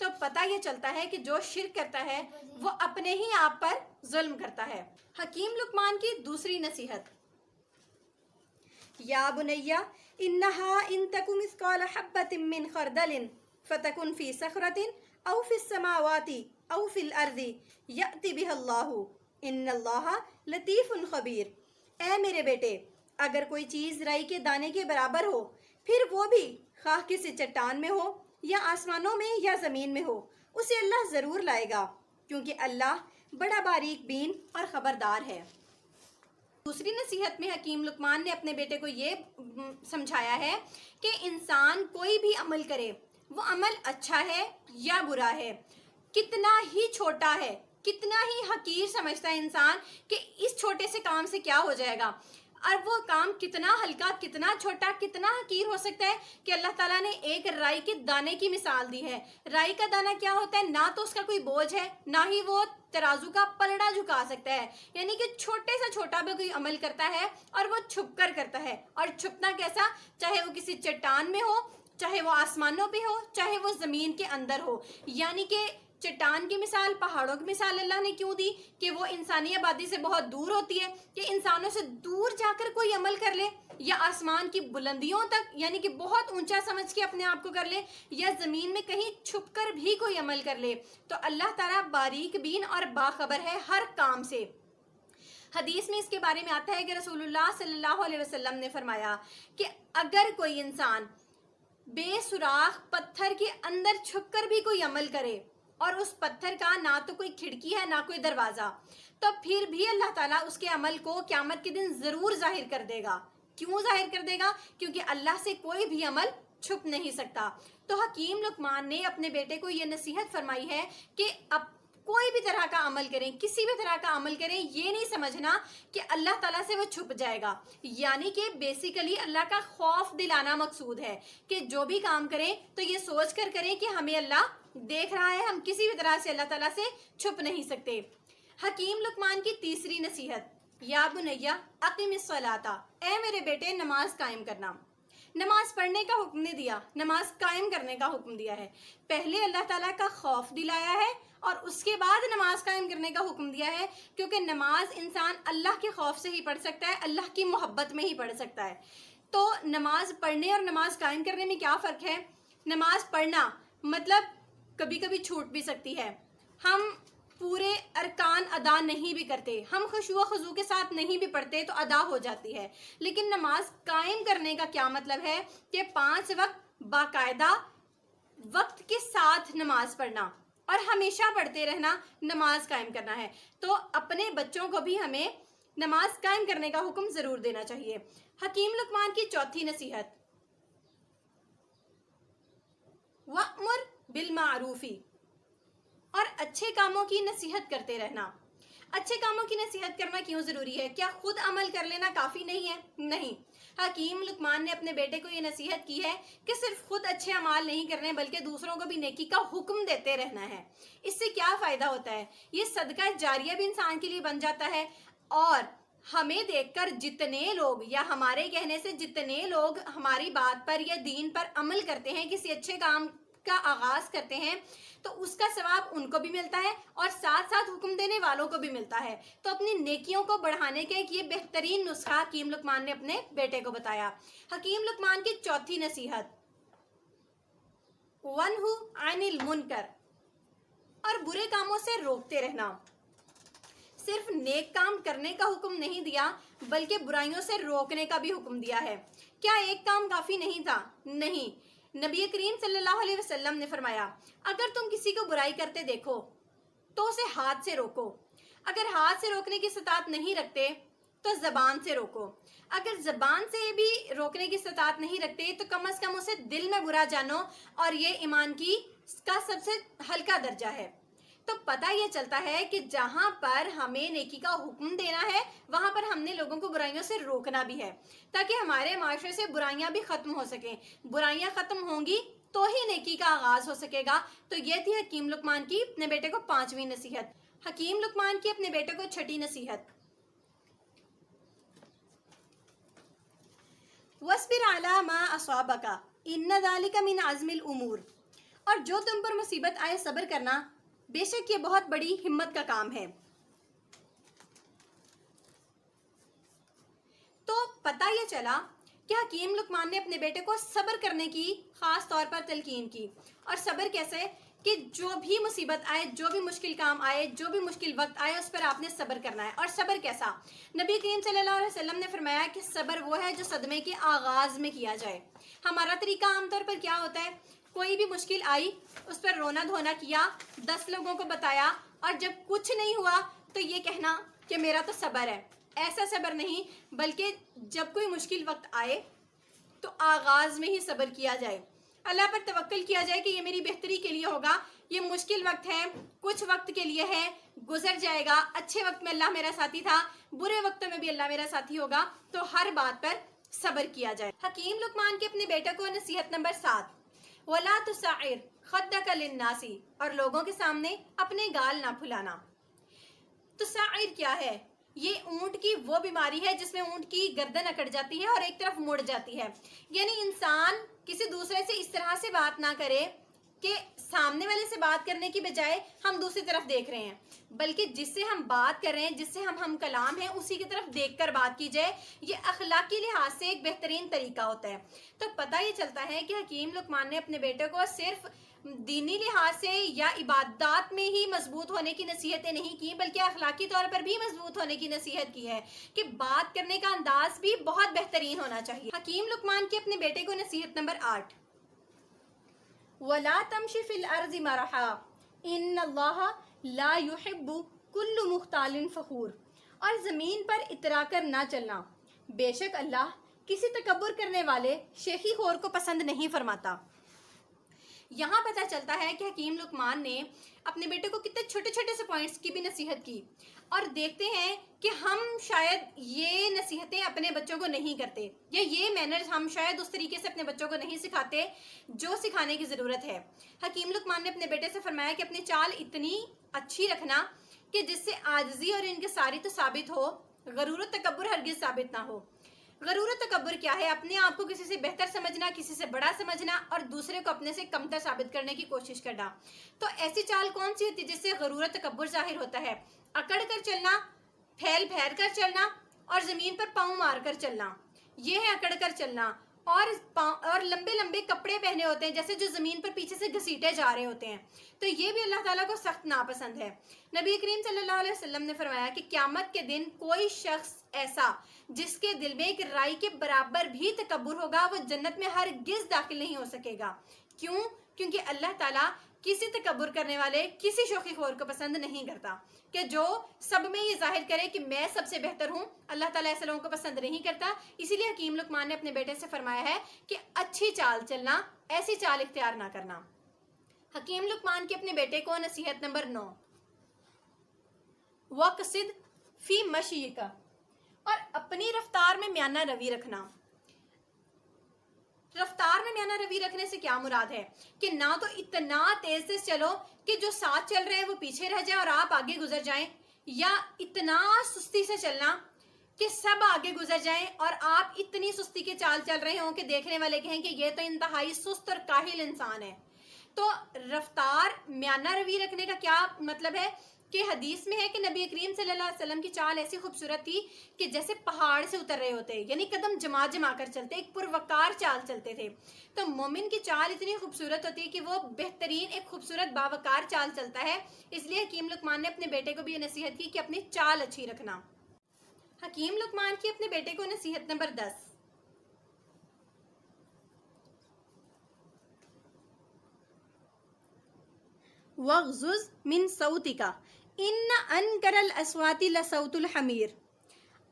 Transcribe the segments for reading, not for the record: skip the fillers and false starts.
تو پتہ یہ چلتا ہے کہ جو شرک کرتا ہے وہ اپنے ہی آپ پر ظلم کرتا ہے۔ حکیم لقمان کی دوسری نصیحت، یا بنیا انہا ان تک مثقال حبۃ من خردل فتکن فی صخرۃ او فی السماوات او فی الارض یأتی بها اللہ ان اللہ لطیف خبیر۔ اے میرے بیٹے، اگر کوئی چیز رائی کے دانے کے برابر ہو، پھر وہ بھی خواہ کسی چٹان میں ہو یا آسمانوں میں یا زمین میں ہو، اسے اللہ ضرور لائے گا، کیونکہ اللہ بڑا باریک بین اور خبردار ہے۔ دوسری نصیحت میں حکیم لقمان نے اپنے بیٹے کو یہ سمجھایا ہے کہ انسان کوئی بھی عمل کرے، وہ عمل اچھا ہے یا برا ہے، کتنا ہی چھوٹا ہے، کتنا ہی حقیر سمجھتا ہے انسان کہ اس چھوٹے سے کام سے کیا ہو جائے گا، اور وہ کام کتنا ہلکا، کتنا چھوٹا، کتنا حقیر ہو سکتا ہے کہ اللہ تعالیٰ نے ایک رائی کے دانے کی مثال دی ہے۔ رائی کا دانہ کیا ہوتا ہے؟ نہ تو اس کا کوئی بوجھ ہے، نہ ہی وہ ترازو کا پلڑا جھکا سکتا ہے، یعنی کہ چھوٹے سے چھوٹا بھی کوئی عمل کرتا ہے اور وہ چھپ کر کرتا ہے، اور چھپنا کیسا؟ چاہے وہ کسی چٹان میں ہو، چاہے وہ آسمانوں پہ ہو، چاہے وہ زمین کے اندر ہو۔ یعنی کہ چٹان کی مثال، پہاڑوں کی مثال اللہ نے کیوں دی؟ کہ وہ انسانی آبادی سے بہت دور ہوتی ہے، کہ انسانوں سے دور جا کر کوئی عمل کر لے، یا آسمان کی بلندیوں تک یعنی کہ بہت اونچا سمجھ کے اپنے آپ کو کر لے، یا زمین میں کہیں چھپ کر بھی کوئی عمل کر لے، تو اللہ تعالیٰ باریک بین اور باخبر ہے ہر کام سے۔ حدیث میں اس کے بارے میں آتا ہے کہ رسول اللہ صلی اللہ علیہ وسلم نے فرمایا کہ اگر کوئی انسان بے سوراخ پتھر کے اندر چھپ کر بھی کوئی عمل کرے، اور اس پتھر کا نہ تو کوئی کھڑکی ہے نہ کوئی دروازہ، تو پھر بھی اللہ تعالیٰ اس کے عمل کو قیامت کے دن ضرور ظاہر کر دے گا۔ کیوں ظاہر کر دے گا؟ کیونکہ اللہ سے کوئی بھی عمل چھپ نہیں سکتا۔ تو حکیم لقمان نے اپنے بیٹے کو یہ نصیحت فرمائی ہے کہ اب کوئی بھی طرح کا عمل کریں، کسی بھی طرح کا عمل کریں، یہ نہیں سمجھنا کہ اللہ تعالیٰ سے وہ چھپ جائے گا۔ یعنی کہ بیسیکلی اللہ کا خوف دلانا مقصود ہے کہ جو بھی کام کریں تو یہ سوچ کر کریں کہ ہمیں اللہ دیکھ رہا ہے، ہم کسی بھی طرح سے اللہ تعالیٰ سے چھپ نہیں سکتے۔ حکیم لقمان کی تیسری نصیحت، یا بنیا اقم الصلاۃ، اے میرے بیٹے نماز قائم کرنا۔ نماز پڑھنے کا حکم نہیں دیا، نماز قائم کرنے کا حکم دیا ہے۔ پہلے اللہ تعالیٰ کا خوف دلایا ہے اور اس کے بعد نماز قائم کرنے کا حکم دیا ہے، کیونکہ نماز انسان اللہ کے خوف سے ہی پڑھ سکتا ہے، اللہ کی محبت میں ہی پڑھ سکتا ہے۔ تو نماز پڑھنے اور نماز قائم کرنے میں کیا فرق ہے؟ نماز پڑھنا مطلب کبھی کبھی چھوٹ بھی سکتی ہے، ہم پورے ارکان ادا نہیں بھی کرتے، ہم خشوع و خضوع کے ساتھ نہیں بھی پڑھتے تو ادا ہو جاتی ہے۔ لیکن نماز قائم کرنے کا کیا مطلب ہے؟ کہ 5 وقت باقاعدہ وقت کے ساتھ نماز پڑھنا اور ہمیشہ پڑھتے رہنا، نماز قائم کرنا ہے۔ تو اپنے بچوں کو بھی ہمیں نماز قائم کرنے کا حکم ضرور دینا چاہیے۔ حکیم لقمان کی چوتھی نصیحت، وَأْمُرْ بِالْمَعْرُوفِ، اور اچھے کاموں کی نصیحت کرتے رہنا۔ اچھے کاموں کی نصیحت کرنا کیوں ضروری ہے؟ کیا خود عمل کر لینا کافی نہیں ہے؟ نہیں، حکیم لقمان نے اپنے بیٹے کو یہ نصیحت کی ہے کہ صرف خود اچھے اعمال نہیں کرنے بلکہ دوسروں کو بھی نیکی کا حکم دیتے رہنا ہے۔ اس سے کیا فائدہ ہوتا ہے؟ یہ صدقہ جاریہ بھی انسان کے لیے بن جاتا ہے، اور ہمیں دیکھ کر جتنے لوگ یا ہمارے کہنے سے جتنے لوگ ہماری بات پر یا دین پر عمل کرتے ہیں، کسی اچھے کام کا آغاز کرتے ہیں، تو اس کا ثواب ان کو بھی ملتا ہے اور ساتھ ساتھ حکم دینے والوں کو بھی ملتا ہے۔ تو اپنی نیکیوں کو بڑھانے کا ایک یہ بہترین نسخہ حکیم لقمان نے اپنے بیٹے کو بتایا۔ حکیم لقمان کی چوتھی نصیحت، وَنْہُ عَنِ الْمُنْکَرِ، اور برے کاموں سے روکتے رہنا۔ صرف نیک کام کرنے کا حکم نہیں دیا بلکہ برائیوں سے روکنے کا بھی حکم دیا ہے۔ کیا ایک کام کافی نہیں تھا؟ نہیں، نبی کریم صلی اللہ علیہ وسلم نے فرمایا اگر تم کسی کو برائی کرتے دیکھو تو اسے ہاتھ سے روکو، اگر ہاتھ سے روکنے کی استطاعت نہیں رکھتے تو زبان سے روکو، اگر زبان سے بھی روکنے کی استطاعت نہیں رکھتے تو کم از کم اسے دل میں برا جانو، اور یہ ایمان کا سب سے ہلکا درجہ ہے۔ تو پتہ یہ چلتا ہے کہ جہاں پر ہمیں نیکی کا حکم دینا ہے وہاں پر ہم نے لوگوں کو برائیوں سے روکنا بھی ہے، تاکہ ہمارے معاشرے سے برائیاں بھی ختم ہو سکیں۔ برائیاں ختم ہوں گی تو ہی نیکی کا آغاز ہو سکے گا۔ تو یہ تھی حکیم لقمان کی اپنے بیٹے کو 5ویں نصیحت۔ حکیم لقمان کی اپنے بیٹے کو 6ٹھی نصیحت، وَاصْبِرْ عَلَىٰ مَا أَصَابَكَ إِنَّ ذَلِكَ مِنْ عَزْمِ الْأُمُورِ، اور جو تم پر مصیبت آئے صبر کرنا، بے شک یہ بہت بڑی ہمت کا کام ہے۔ تو پتہ یہ چلا کہ حکیم لقمان نے اپنے بیٹے کو صبر کرنے کی خاص طور پر تلقین کی۔ اور صبر کیسے؟ کہ جو بھی مصیبت آئے، جو بھی مشکل کام آئے، جو بھی مشکل وقت آئے، اس پر آپ نے صبر کرنا ہے۔ اور صبر کیسا؟ نبی کریم صلی اللہ علیہ وسلم نے فرمایا کہ صبر وہ ہے جو صدمے کے آغاز میں کیا جائے۔ ہمارا طریقہ عام طور پر کیا ہوتا ہے؟ کوئی بھی مشکل آئی، اس پر رونا دھونا کیا، 10 لوگوں کو بتایا، اور جب کچھ نہیں ہوا تو یہ کہنا کہ میرا تو صبر ہے۔ ایسا صبر نہیں، بلکہ جب کوئی مشکل وقت آئے تو آغاز میں ہی صبر کیا جائے، اللہ پر توکل کیا جائے کہ یہ میری بہتری کے لیے ہوگا، یہ مشکل وقت ہے، کچھ وقت کے لیے ہے، گزر جائے گا، اچھے وقت میں اللہ میرا ساتھی تھا، برے وقتوں میں بھی اللہ میرا ساتھی ہوگا، تو ہر بات پر صبر کیا جائے۔ حکیم لقمان کے اپنے بیٹے کو نصیحت نمبر 7، وَلَا تُسَعِّرْ خَدَّكَ لِلنَّاسِ، اور لوگوں کے سامنے اپنے گال نہ پھلانا۔ تسعیر کیا ہے؟ یہ اونٹ کی وہ بیماری ہے جس میں اونٹ کی گردن اکڑ جاتی ہے اور ایک طرف مڑ جاتی ہے، یعنی انسان کسی دوسرے سے اس طرح سے بات نہ کرے کہ سامنے والے سے بات کرنے کی بجائے ہم دوسری طرف دیکھ رہے ہیں، بلکہ جس سے ہم بات کر رہے ہیں، جس سے ہم کلام ہیں، اسی کی طرف دیکھ کر بات کی جائے۔ یہ اخلاقی لحاظ سے ایک بہترین طریقہ ہوتا ہے۔ تو پتہ یہ چلتا ہے کہ حکیم لقمان نے اپنے بیٹے کو صرف دینی لحاظ سے یا عبادات میں ہی مضبوط ہونے کی نصیحتیں نہیں کی، بلکہ اخلاقی طور پر بھی مضبوط ہونے کی نصیحت کی ہے کہ بات کرنے کا انداز بھی بہت بہترین ہونا چاہیے۔ حکیم لقمان کے اپنے بیٹے کو نصیحت نمبر 8، وَلَا تَمْشِ فِي الْأَرْضِ مَرَحًا إِنَّ اللَّهَ لَا يُحِبُّ كُلُّ مُخْتَالٍ فَخُورٍ، اور زمین پر اترا کر نہ چلنا، بے شک اللہ کسی تکبر کرنے والے شیخی خور کو پسند نہیں فرماتا۔ یہاں پتہ چلتا ہے کہ حکیم لقمان نے اپنے بیٹے کو کتنے چھوٹے چھوٹے سے پوائنٹس کی بھی نصیحت کی، اور دیکھتے ہیں کہ ہم شاید یہ نصیحتیں اپنے بچوں کو نہیں کرتے، یا یہ مینرز ہم شاید اس طریقے سے اپنے بچوں کو نہیں سکھاتے جو سکھانے کی ضرورت ہے۔ حکیم لقمان نے اپنے بیٹے سے فرمایا کہ اپنی چال اتنی اچھی رکھنا کہ جس سے عاجزی اور انکساری تو ثابت ہو، غرور و تکبر ہرگز ثابت نہ ہو۔ غرور و تکبر کیا ہے؟ اپنے آپ کو کسی سے بہتر سمجھنا، کسی سے بڑا سمجھنا، اور دوسرے کو اپنے سے کمتر ثابت کرنے کی کوشش کرنا۔ تو ایسی چال کون سی ہوتی ہے جس سے غرور و تکبر ظاہر ہوتا ہے؟ اکڑ کر چلنا، پھیل پھیر کر چلنا، اور زمین پر پاؤں مار کر چلنا، یہ ہے اکڑ کر چلنا۔ اور لمبے لمبے کپڑے پہنے ہوتے ہیں جیسے جو زمین پر پیچھے سے گھسیٹے جا رہے ہوتے ہیں، تو یہ بھی اللہ تعالیٰ کو سخت ناپسند ہے۔ نبی کریم صلی اللہ علیہ وسلم نے فرمایا کہ قیامت کے دن کوئی شخص ایسا جس کے دل میں ایک رائی کے برابر بھی تکبر ہوگا، وہ جنت میں ہرگز داخل نہیں ہو سکے گا۔ کیوں؟ کیونکہ اللہ تعالیٰ کسی تکبر کرنے والے، کسی شوخی خور کو پسند نہیں کرتا، کہ جو سب میں یہ ظاہر کرے کہ میں سب سے بہتر ہوں۔ اللہ تعالیٰ ایسے لوگوں کو پسند نہیں کرتا۔ اسی لیے حکیم لقمان نے اپنے بیٹے سے فرمایا ہے کہ اچھی چال چلنا، ایسی چال اختیار نہ کرنا۔ حکیم لقمان کے اپنے بیٹے کو نصیحت نمبر 9، وَقْصِدْ فِي مَشْيِكَ، اور اپنی رفتار میں میانہ روی رکھنا۔ رفتار میں میانہ روی رکھنے سے کیا مراد ہے؟ کہ نہ تو اتنا تیز سے چلو کہ جو ساتھ چل رہے ہیں وہ پیچھے رہ جائیں اور آپ آگے گزر جائیں، یا اتنا سستی سے چلنا کہ سب آگے گزر جائیں اور آپ اتنی سستی کے چال چل رہے ہوں کہ دیکھنے والے کہیں کہ یہ تو انتہائی سست اور کاہل انسان ہے۔ تو رفتار میانہ روی رکھنے کا کیا مطلب ہے؟ کہ حدیث میں ہے کہ نبی کریم صلی اللہ علیہ وسلم کی چال ایسی خوبصورت تھی کہ جیسے پہاڑ سے اتر رہے ہوتے، یعنی قدم جما جما کر چلتے، ایک پروقار چال چلتے تھے۔ تو مومن کی چال اتنی خوبصورت ہوتی ہے کہ وہ بہترین ایک خوبصورت باوقار چال چلتا ہے۔ اس لیے حکیم لقمان نے اپنے بیٹے کو بھی یہ نصیحت کی کہ اپنی چال اچھی رکھنا۔ حکیم لقمان کی اپنے بیٹے کو نصیحت نمبر 10، وَغْضُضْ مِن صَوْتِكَ إِنَّ أَنْكَرَ الْأَصْوَاتِ لَصَوْتُ الْحَمِيرِ،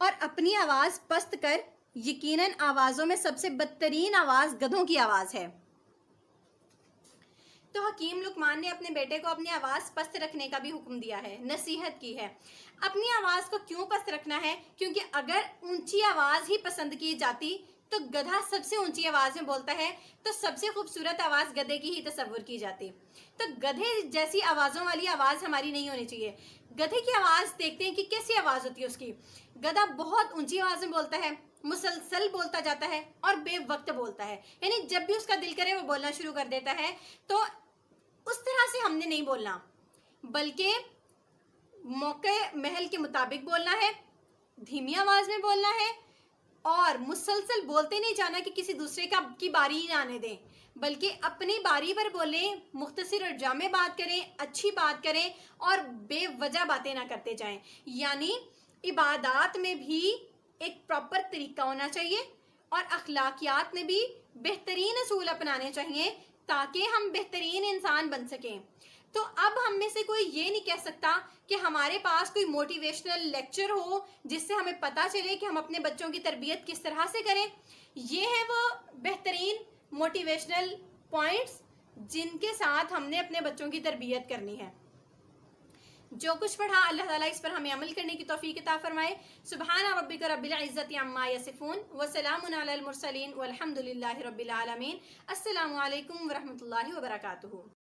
اور اپنی آواز پست کر، یقیناً آوازوں میں سب سے بدترین آواز گدھوں کی آواز ہے۔ تو حکیم لقمان نے اپنے بیٹے کو اپنی آواز پست رکھنے کا بھی حکم دیا ہے، نصیحت کی ہے۔ اپنی آواز کو کیوں پست رکھنا ہے؟ کیونکہ اگر اونچی آواز ہی پسند کی جاتی تو گدھا سب سے اونچی آواز میں بولتا ہے، تو سب سے خوبصورت آواز گدھے کی ہی تصور کی جاتی۔ تو گدھے جیسی آوازوں والی آواز ہماری نہیں ہونی چاہیے۔ گدھے کی آواز دیکھتے ہیں کہ کیسی آواز ہوتی ہے اس کی۔ گدھا بہت اونچی آواز میں بولتا ہے، مسلسل بولتا جاتا ہے اور بے وقت بولتا ہے، یعنی جب بھی اس کا دل کرے وہ بولنا شروع کر دیتا ہے۔ تو اس طرح سے ہم نے نہیں بولنا، بلکہ موقع محل کے مطابق بولنا ہے، دھیمی آواز میں بولنا ہے، اور مسلسل بولتے نہیں جانا کہ کسی دوسرے کی باری ہی نہ آنے دیں، بلکہ اپنی باری پر بولیں، مختصر اور جامع بات کریں، اچھی بات کریں، اور بے وجہ باتیں نہ کرتے جائیں۔ یعنی عبادات میں بھی ایک پراپر طریقہ ہونا چاہیے، اور اخلاقیات میں بھی بہترین اصول اپنانے چاہیے تاکہ ہم بہترین انسان بن سکیں۔ تو اب ہم میں سے کوئی یہ نہیں کہہ سکتا کہ ہمارے پاس کوئی موٹیویشنل لیکچر ہو جس سے ہمیں پتہ چلے کہ ہم اپنے بچوں کی تربیت کس طرح سے کریں۔ یہ ہے وہ بہترین موٹیویشنل پوائنٹس جن کے ساتھ ہم نے اپنے بچوں کی تربیت کرنی ہے۔ جو کچھ پڑھا اللہ تعالیٰ اس پر ہمیں عمل کرنے کی توفیق عطا فرمائے۔ سبحان ربک رب العزت عما یصفون وسلام علی المرسلین والحمد للہ رب العالمین۔ السلام علیکم ورحمۃ اللہ وبرکاتہ۔